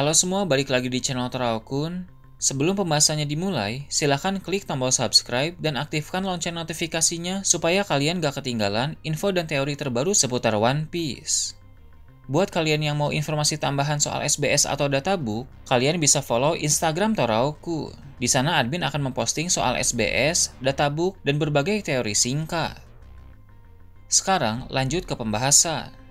Halo semua, balik lagi di channel Toraokun. Sebelum pembahasannya dimulai, silahkan klik tombol subscribe dan aktifkan lonceng notifikasinya supaya kalian gak ketinggalan info dan teori terbaru seputar One Piece. Buat kalian yang mau informasi tambahan soal SBS atau databook, kalian bisa follow Instagram Toraokun. Di sana admin akan memposting soal SBS, databook, dan berbagai teori singkat. Sekarang lanjut ke pembahasan.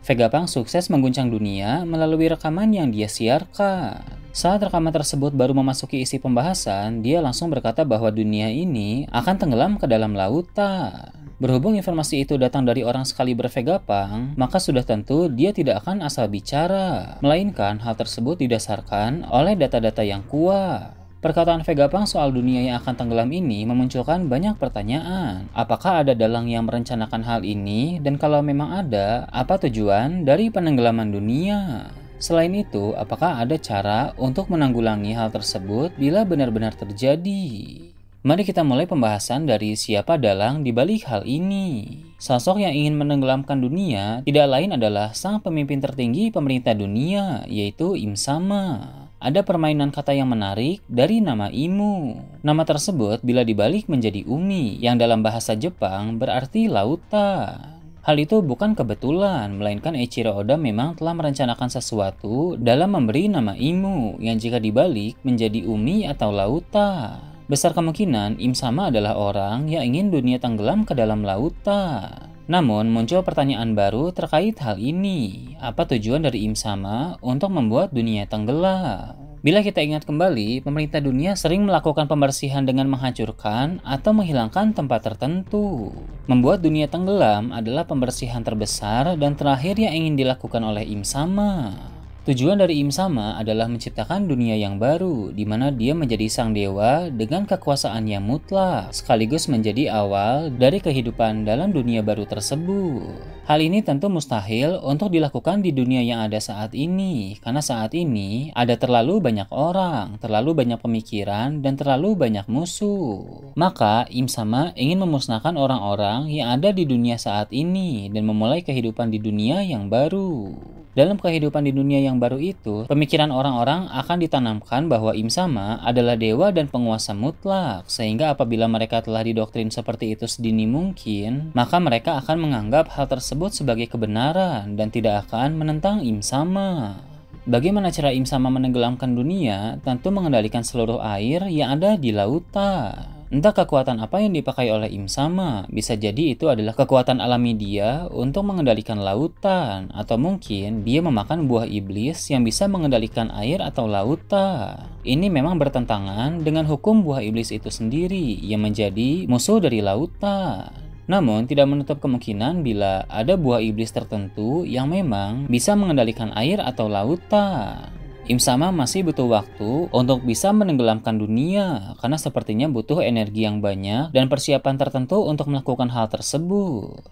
Vegapunk sukses mengguncang dunia melalui rekaman yang dia siarkan. Saat rekaman tersebut baru memasuki isi pembahasan, dia langsung berkata bahwa dunia ini akan tenggelam ke dalam lautan. Berhubung informasi itu datang dari orang sekaliber Vegapunk, maka sudah tentu dia tidak akan asal bicara, melainkan hal tersebut didasarkan oleh data-data yang kuat. Perkataan Vegapunk soal dunia yang akan tenggelam ini memunculkan banyak pertanyaan. Apakah ada dalang yang merencanakan hal ini? Dan kalau memang ada, apa tujuan dari penenggelaman dunia? Selain itu, apakah ada cara untuk menanggulangi hal tersebut bila benar-benar terjadi? Mari kita mulai pembahasan dari siapa dalang di balik hal ini. Sosok yang ingin menenggelamkan dunia tidak lain adalah sang pemimpin tertinggi pemerintah dunia, yaitu Im Sama. Ada permainan kata yang menarik dari nama Imu. Nama tersebut bila dibalik menjadi Umi, yang dalam bahasa Jepang berarti lautan. Hal itu bukan kebetulan, melainkan Eiichiro Oda memang telah merencanakan sesuatu dalam memberi nama Imu, yang jika dibalik menjadi Umi atau lautan. Besar kemungkinan Im Sama adalah orang yang ingin dunia tenggelam ke dalam lautan. Namun muncul pertanyaan baru terkait hal ini. Apa tujuan dari Im Sama untuk membuat dunia tenggelam? Bila kita ingat kembali, pemerintah dunia sering melakukan pembersihan dengan menghancurkan atau menghilangkan tempat tertentu. Membuat dunia tenggelam adalah pembersihan terbesar dan terakhir yang ingin dilakukan oleh Im Sama. Tujuan dari Im Sama adalah menciptakan dunia yang baru, di mana dia menjadi sang dewa dengan kekuasaan yang mutlak, sekaligus menjadi awal dari kehidupan dalam dunia baru tersebut. Hal ini tentu mustahil untuk dilakukan di dunia yang ada saat ini, karena saat ini ada terlalu banyak orang, terlalu banyak pemikiran, dan terlalu banyak musuh. Maka Im Sama ingin memusnahkan orang-orang yang ada di dunia saat ini dan memulai kehidupan di dunia yang baru. Dalam kehidupan di dunia yang baru itu, pemikiran orang-orang akan ditanamkan bahwa Im Sama adalah dewa dan penguasa mutlak, sehingga apabila mereka telah didoktrin seperti itu sedini mungkin, maka mereka akan menganggap hal tersebut sebagai kebenaran dan tidak akan menentang Im Sama. Bagaimana cara Im Sama menenggelamkan dunia? Tentu mengendalikan seluruh air yang ada di lautan. Entah kekuatan apa yang dipakai oleh Im Sama, bisa jadi itu adalah kekuatan alami dia untuk mengendalikan lautan, atau mungkin dia memakan buah iblis yang bisa mengendalikan air atau lautan. Ini memang bertentangan dengan hukum buah iblis itu sendiri yang menjadi musuh dari lautan. Namun tidak menutup kemungkinan bila ada buah iblis tertentu yang memang bisa mengendalikan air atau lautan. Im Sama masih butuh waktu untuk bisa menenggelamkan dunia karena sepertinya butuh energi yang banyak dan persiapan tertentu untuk melakukan hal tersebut.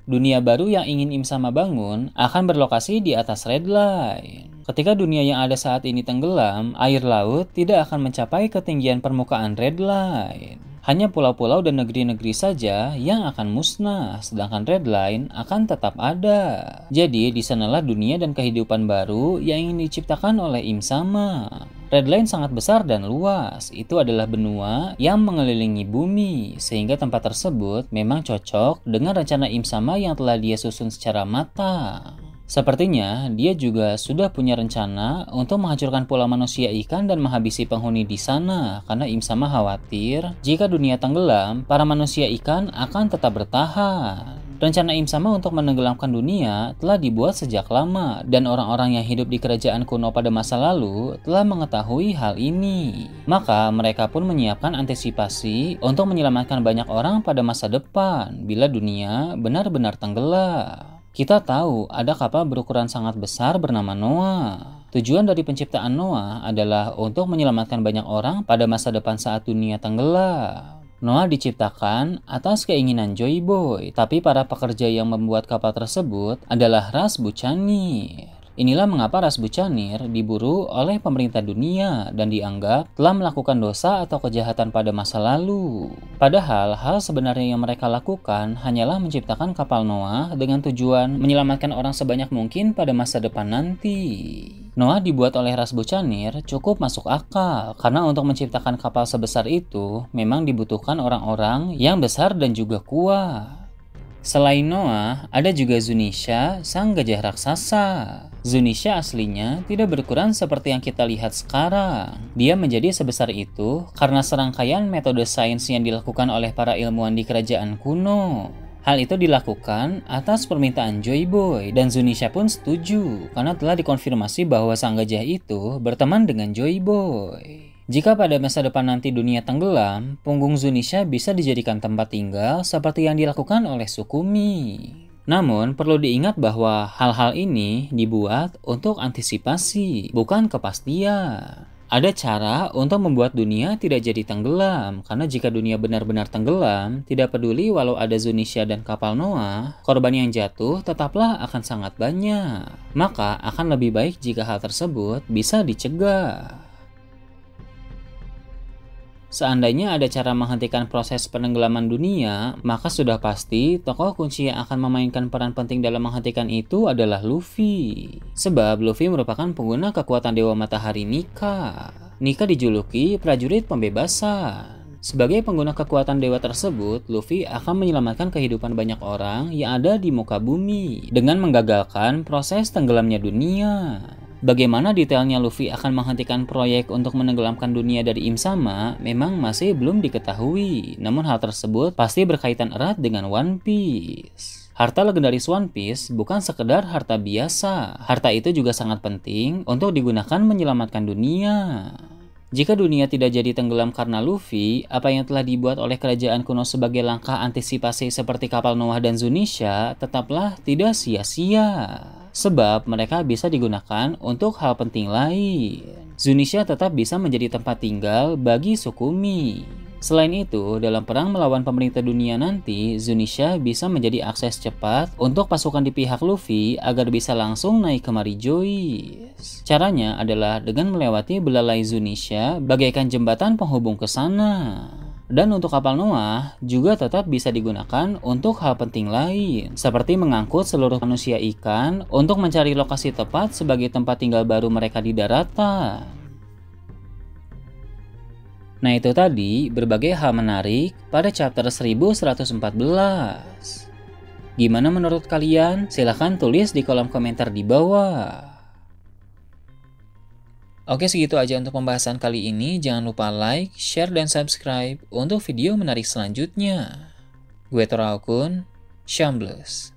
Dunia baru yang ingin Im Sama bangun akan berlokasi di atas Red Line. Ketika dunia yang ada saat ini tenggelam, air laut tidak akan mencapai ketinggian permukaan Red Line. Hanya pulau-pulau dan negeri-negeri saja yang akan musnah, sedangkan Red Line akan tetap ada. Jadi, di sanalah dunia dan kehidupan baru yang ingin diciptakan oleh Im Sama. Red Line sangat besar dan luas, itu adalah benua yang mengelilingi bumi, sehingga tempat tersebut memang cocok dengan rencana Im Sama yang telah dia susun secara matang. Sepertinya dia juga sudah punya rencana untuk menghancurkan pulau manusia ikan dan menghabisi penghuni di sana karena Im Sama khawatir jika dunia tenggelam, para manusia ikan akan tetap bertahan. Rencana Im Sama untuk menenggelamkan dunia telah dibuat sejak lama dan orang-orang yang hidup di kerajaan kuno pada masa lalu telah mengetahui hal ini. Maka mereka pun menyiapkan antisipasi untuk menyelamatkan banyak orang pada masa depan bila dunia benar-benar tenggelam. Kita tahu ada kapal berukuran sangat besar bernama Noah. Tujuan dari penciptaan Noah adalah untuk menyelamatkan banyak orang pada masa depan saat dunia tenggelam. Noah diciptakan atas keinginan Joy Boy, tapi para pekerja yang membuat kapal tersebut adalah ras Buccaneer. Inilah mengapa Ras Bucanir diburu oleh pemerintah dunia dan dianggap telah melakukan dosa atau kejahatan pada masa lalu. Padahal hal sebenarnya yang mereka lakukan hanyalah menciptakan kapal Noah dengan tujuan menyelamatkan orang sebanyak mungkin pada masa depan nanti. Noah dibuat oleh Ras Bucanir cukup masuk akal karena untuk menciptakan kapal sebesar itu memang dibutuhkan orang-orang yang besar dan juga kuat. Selain Noah, ada juga Zunisha, sang gajah raksasa. Zunisha aslinya tidak berukuran seperti yang kita lihat sekarang. Dia menjadi sebesar itu karena serangkaian metode sains yang dilakukan oleh para ilmuwan di kerajaan kuno. Hal itu dilakukan atas permintaan Joy Boy, dan Zunisha pun setuju karena telah dikonfirmasi bahwa sang gajah itu berteman dengan Joy Boy. Jika pada masa depan nanti dunia tenggelam, punggung Zunisha bisa dijadikan tempat tinggal seperti yang dilakukan oleh Sukumi. Namun, perlu diingat bahwa hal-hal ini dibuat untuk antisipasi, bukan kepastian. Ada cara untuk membuat dunia tidak jadi tenggelam, karena jika dunia benar-benar tenggelam, tidak peduli walau ada Zunisha dan kapal Noah, korban yang jatuh tetaplah akan sangat banyak. Maka akan lebih baik jika hal tersebut bisa dicegah. Seandainya ada cara menghentikan proses penenggelaman dunia, maka sudah pasti tokoh kunci yang akan memainkan peran penting dalam menghentikan itu adalah Luffy. Sebab Luffy merupakan pengguna kekuatan Dewa Matahari Nika. Nika dijuluki prajurit pembebasan. Sebagai pengguna kekuatan dewa tersebut, Luffy akan menyelamatkan kehidupan banyak orang yang ada di muka bumi dengan menggagalkan proses tenggelamnya dunia. Bagaimana detailnya Luffy akan menghentikan proyek untuk menenggelamkan dunia dari Im Sama memang masih belum diketahui, namun hal tersebut pasti berkaitan erat dengan One Piece. Harta legendaris One Piece bukan sekedar harta biasa, harta itu juga sangat penting untuk digunakan menyelamatkan dunia. Jika dunia tidak jadi tenggelam karena Luffy, apa yang telah dibuat oleh kerajaan kuno sebagai langkah antisipasi seperti kapal Noah dan Zunisha tetaplah tidak sia-sia. Sebab mereka bisa digunakan untuk hal penting lain. Zunisha tetap bisa menjadi tempat tinggal bagi Sukumi. Selain itu, dalam perang melawan pemerintah dunia nanti, Zunisha bisa menjadi akses cepat untuk pasukan di pihak Luffy agar bisa langsung naik ke Mary Joyce. Caranya adalah dengan melewati belalai Zunisha bagaikan jembatan penghubung ke sana. Dan untuk kapal Noah juga tetap bisa digunakan untuk hal penting lain, seperti mengangkut seluruh manusia ikan untuk mencari lokasi tepat sebagai tempat tinggal baru mereka di daratan. Nah, itu tadi berbagai hal menarik pada chapter 1114. Gimana menurut kalian? Silahkan tulis di kolom komentar di bawah. Oke, segitu aja untuk pembahasan kali ini. Jangan lupa like, share, dan subscribe untuk video menarik selanjutnya. Gue Toraokun, Shambles.